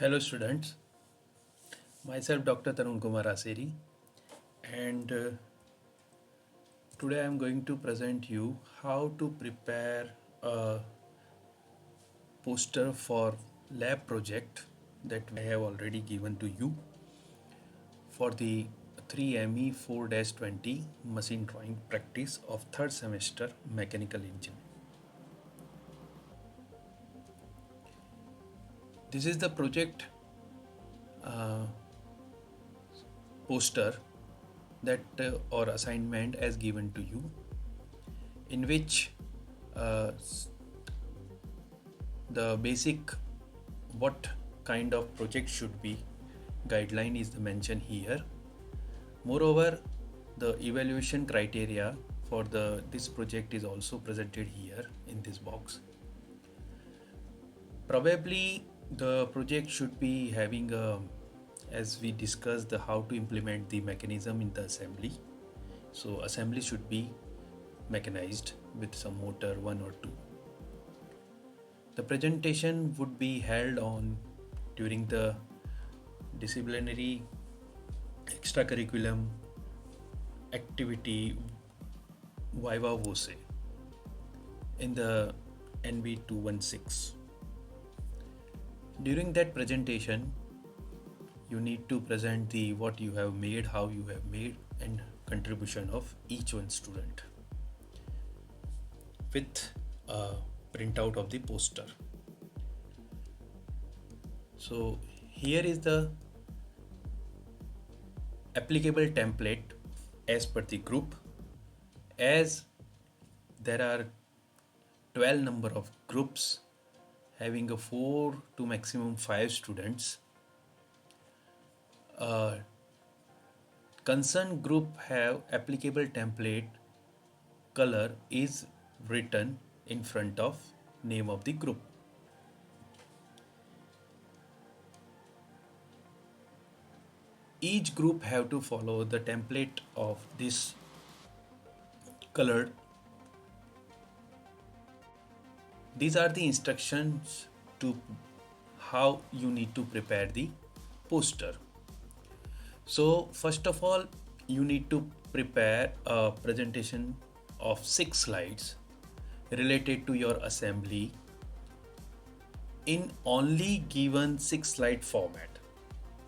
Hello students, myself Dr. Tarun Kumar Aseri, and today I am going to present you how to prepare a poster for lab project that I have already given to you for the 3ME 4-20 machine drawing practice of third semester mechanical engineering. This is the project poster that or assignment as given to you, in which uh, the basic what kind of project should be guideline is mentioned here. Moreover, the evaluation criteria for this project is also presented here in this box. Probably the project should be having as we discussed the how to implement the mechanism in the assembly. So assembly should be mechanized with some motor, one or two. The presentation would be held on during the disciplinary extracurriculum activity Viva Voce in the NB 216. During that presentation, you need to present the what you have made, how you have made, and contribution of each one student with a printout of the poster. So here is the applicable template as per the group. As there are 12 number of groups having a 4 to maximum 5 students, concerned group have applicable template color is written in front of name of the group. Each group have to follow the template of this colored. These are the instructions to how you need to prepare the poster. So first of all, you need to prepare a presentation of 6 slides related to your assembly in only given 6 slide format,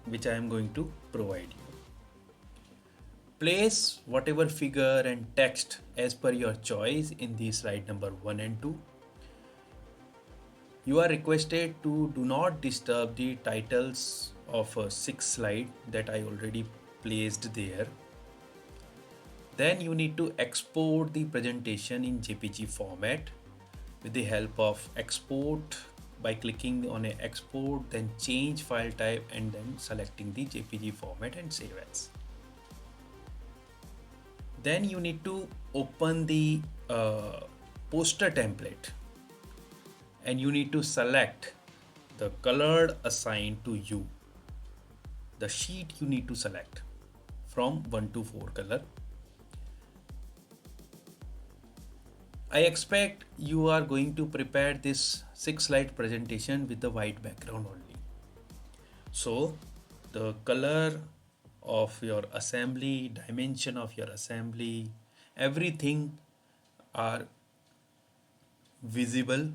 which I am going to provide you. Place whatever figure and text as per your choice in the slide number 1 and 2. You are requested to do not disturb the titles of a 6 slide that I already placed there. Then you need to export the presentation in JPG format with the help of export by clicking on a export, then change file type, and then selecting the JPG format and save as. Then you need to open the poster template and you need to select the color assigned to you. The sheet you need to select from 1 to 4 color. I expect you are going to prepare this 6 slide presentation with the white background only. So the color of your assembly, dimension of your assembly, everything are visible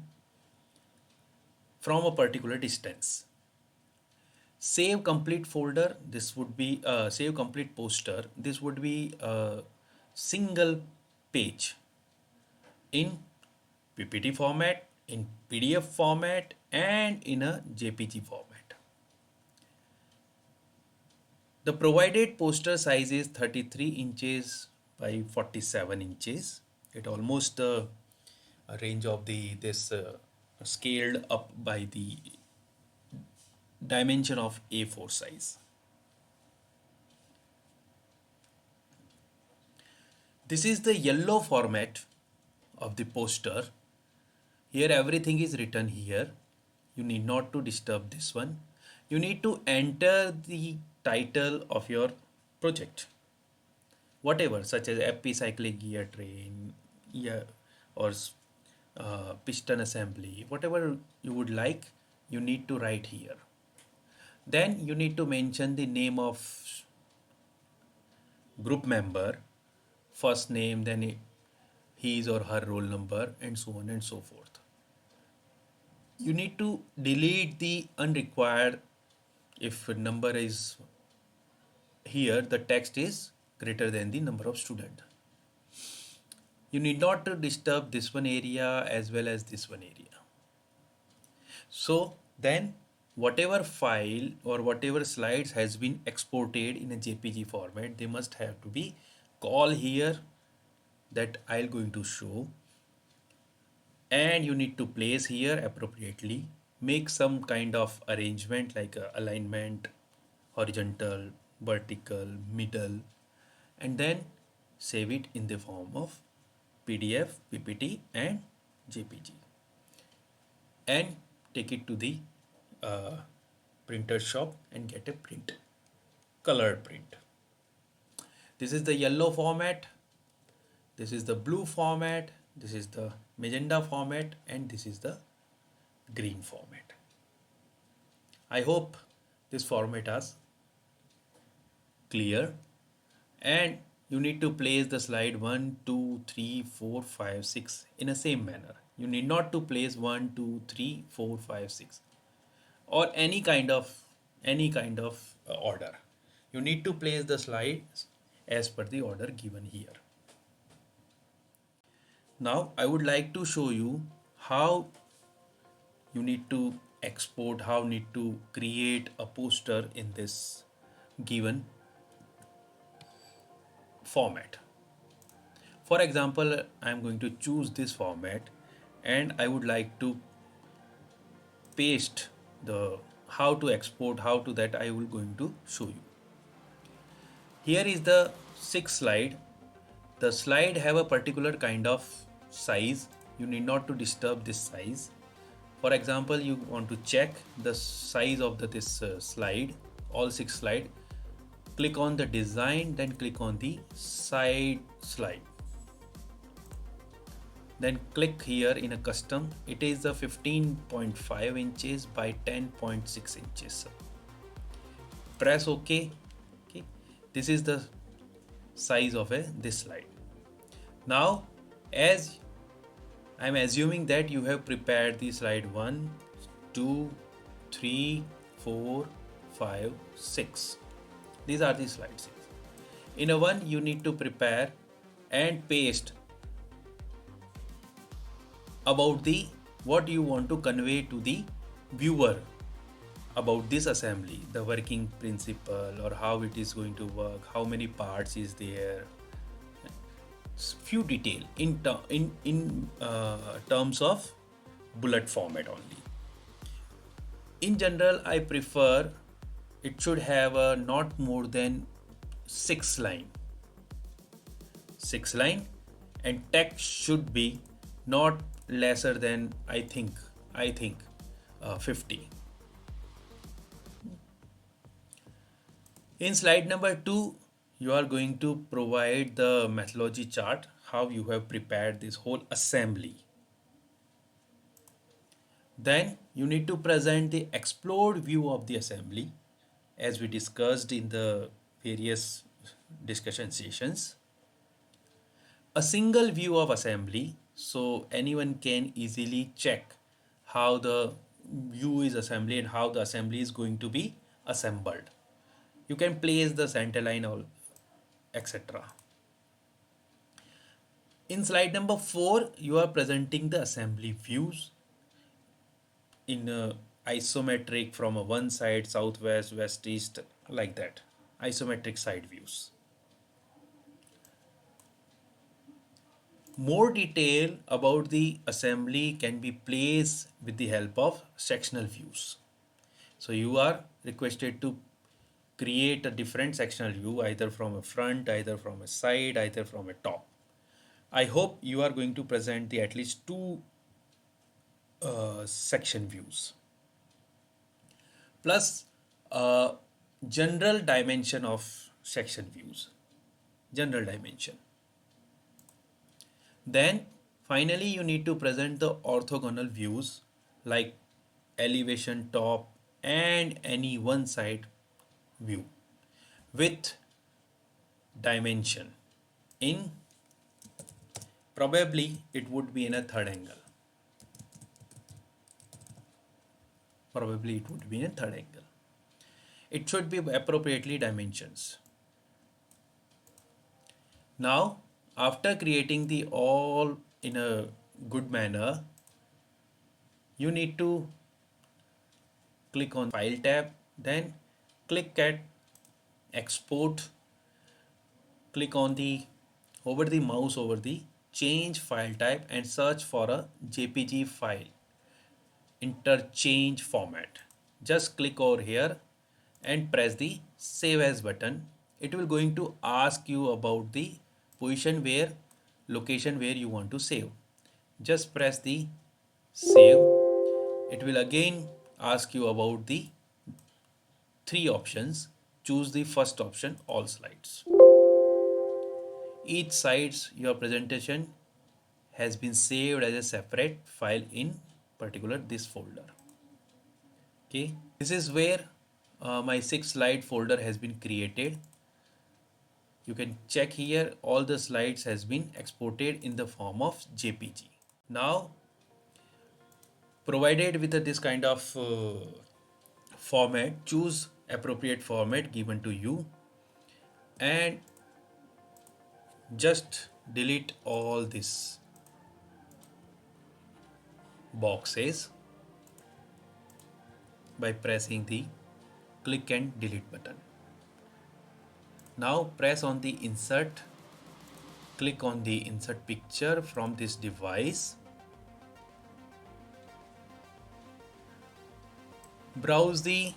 from a particular distance. Save complete folder, this would be save complete poster, this would be a single page in PPT format, in PDF format, and in a JPG format. The provided poster size is 33 inches by 47 inches. It almost a range of this scaled up by the dimension of A4 size. This is the yellow format of the poster. Here everything is written here. You need not to disturb this one. You need to enter the title of your project, whatever, such as epicyclic gear train, yeah, or piston assembly, whatever you would like, you need to write here. Then you need to mention the name of group member, first name, then his or her roll number, and so on and so forth. You need to delete the unrequired. If a number is here, the text is greater than the number of student. You need not to disturb this one area as well as this one area. So then whatever file or whatever slides has been exported in a JPG format, they must have to be call here that I'm going to show, and you need to place here appropriately. Make some kind of arrangement like alignment, horizontal, vertical, middle, and then save it in the form of PDF, PPT, and JPG, and take it to the uh, printer shop and get a print, color print. This is the yellow format, this is the blue format, this is the magenta format, and this is the green format. I hope this format is clear, and you need to place the slide 1, 2, 3, 4, 5, 6 in a same manner. You need not to place 1, 2, 3, 4, 5, 6 or any kind of order. You need to place the slides as per the order given here. Now I would like to show you how you need to export, how need to create a poster in this given format. For example, I am going to choose this format and I would like to paste the how to export, how to that I will going to show you. Here is the sixth slide. The slide have a particular kind of size. You need not to disturb this size. For example, you want to check the size of this slide, all six slide. Click on the design, then click on the side slide. Then click here in a custom. It is the 15.5 inches by 10.6 inches. Press OK. Okay. This is the size of this slide. Now, as I'm assuming that you have prepared the slide 1, 2, 3, 4, 5, 6. These are the slides. In a one, you need to prepare and paste about the what you want to convey to the viewer about this assembly, the working principle or how it is going to work, how many parts is there, few detail in terms of bullet format only. In general, I prefer it should have a not more than 6 line, and text should be not lesser than I think 50. In slide number 2, you are going to provide the methodology chart, how you have prepared this whole assembly. Then you need to present the explored view of the assembly as we discussed in the various discussion sessions. A single view of assembly, so anyone can easily check how the view is assembly and how the assembly is going to be assembled. You can place the center line or etc. In slide number 4, you are presenting the assembly views in a isometric from a one side, southwest, west, east, like that. Isometric side views. More detail about the assembly can be placed with the help of sectional views. So you are requested to create a different sectional view either from a front, either from a side, either from a top. I hope you are going to present the at least 2 section views. Plus general dimension of section views. General dimension. Then finally you need to present the orthogonal views like elevation, top and any one side view with dimension in, probably it would be in a third angle. Probably it would be in a third angle. It should be appropriately dimensions. Now, after creating the all in a good manner, you need to click on File tab, then click at Export, click on the over the mouse over the change file type and search for a JPG file interchange format. Just click over here and press the save as button. It will going to ask you about the position where location where you want to save. Just press the save. It will again ask you about the three options. Choose the first option, all slides. Each sides your presentation has been saved as a separate file in particular this folder. Okay, this is where my 6 slide folder has been created. You can check here, all the slides has been exported in the form of JPG. Now, provided with this kind of format, choose appropriate format given to you and just delete all these boxes by pressing the click and delete button. Now press on the insert, click on the insert picture from this device. Browse the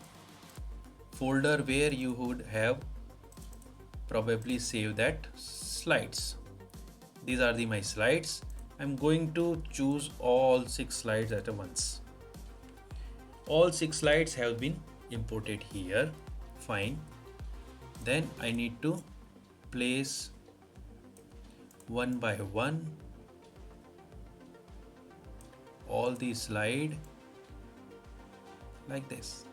folder where you would have probably saved that slides. These are my slides. I'm going to choose all 6 slides at once. All 6 slides have been imported here. Fine. Then I need to place one by one all the slide like this.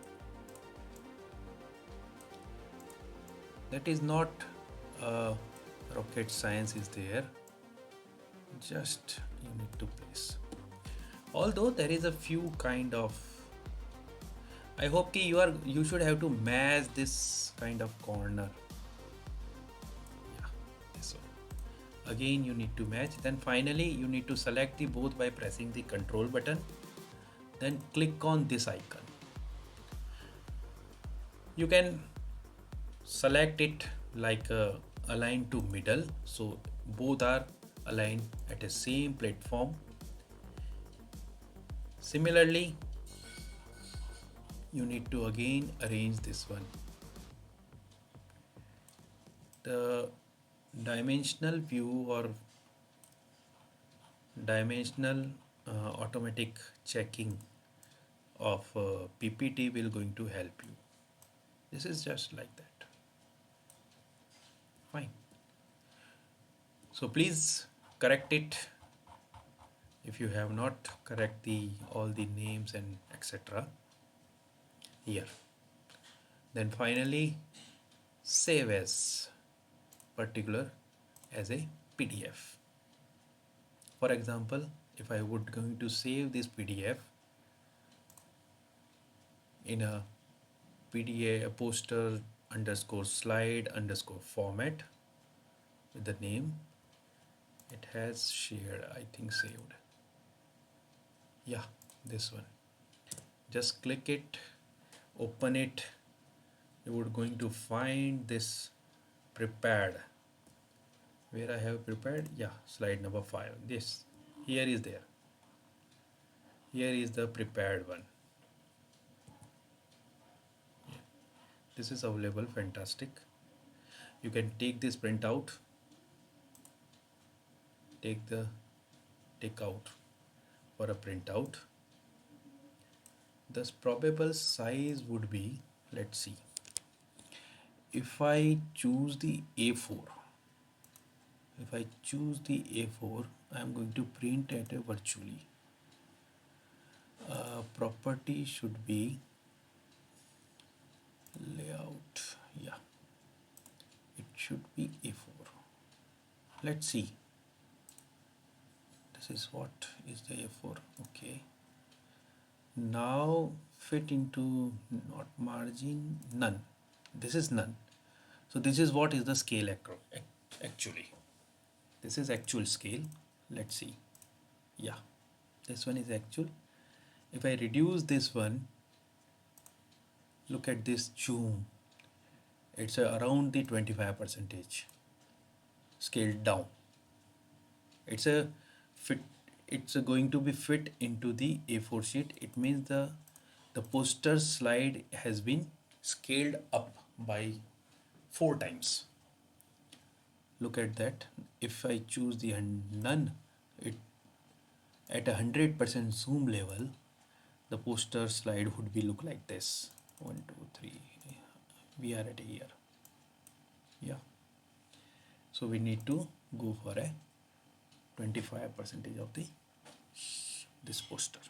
That is not rocket science is there. Just you need to place. Although there is a few kind of, I hope ki you should have to match this kind of corner. Yeah, this one. Again you need to match. Then finally you need to select the both by pressing the control button. Then click on this icon. You can select it like align to middle, so both are aligned at the same platform. Similarly, you need to again arrange this one. The dimensional view or dimensional automatic checking of PPT will going to help you. This is just like that. Fine. So please correct it if you have not correct all the names and etc. here. Then finally save as particular as a PDF. For example, if I would going to save this PDF in a PDA a poster underscore slide underscore format with the name, it has shared, I think saved. Yeah, this one. Just click it, open it. You would going to find this prepared. Where I have prepared, yeah, slide number 5. This here is there. Here is the prepared one. This is available, fantastic. You can take this printout, take out for a printout. The probable size would be, let's see, if I choose the A4, I am going to print at a virtually. Property should be should be A4. Let's see. This is what is the A4. Okay. Now fit into not margin, none. This is none. So this is what is the scale actually. This is actual scale. Let's see. Yeah, this one is actual. If I reduce this one, look at this zoom. It's around the 25 percentage scaled down. It's a fit. It's going to be fit into the A4 sheet. It means the poster slide has been scaled up by 4 times. Look at that. If I choose the none, it at 100% zoom level, the poster slide would be look like this. 1, 2, 3. We are at here. Yeah. So we need to go for a 25 percentage of the this poster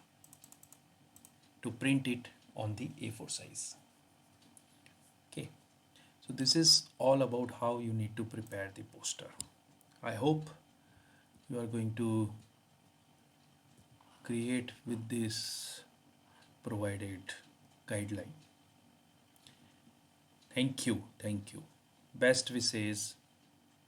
to print it on the A4 size. Okay. So this is all about how you need to prepare the poster. I hope you are going to create with this provided guideline. Thank you. Thank you. Best wishes.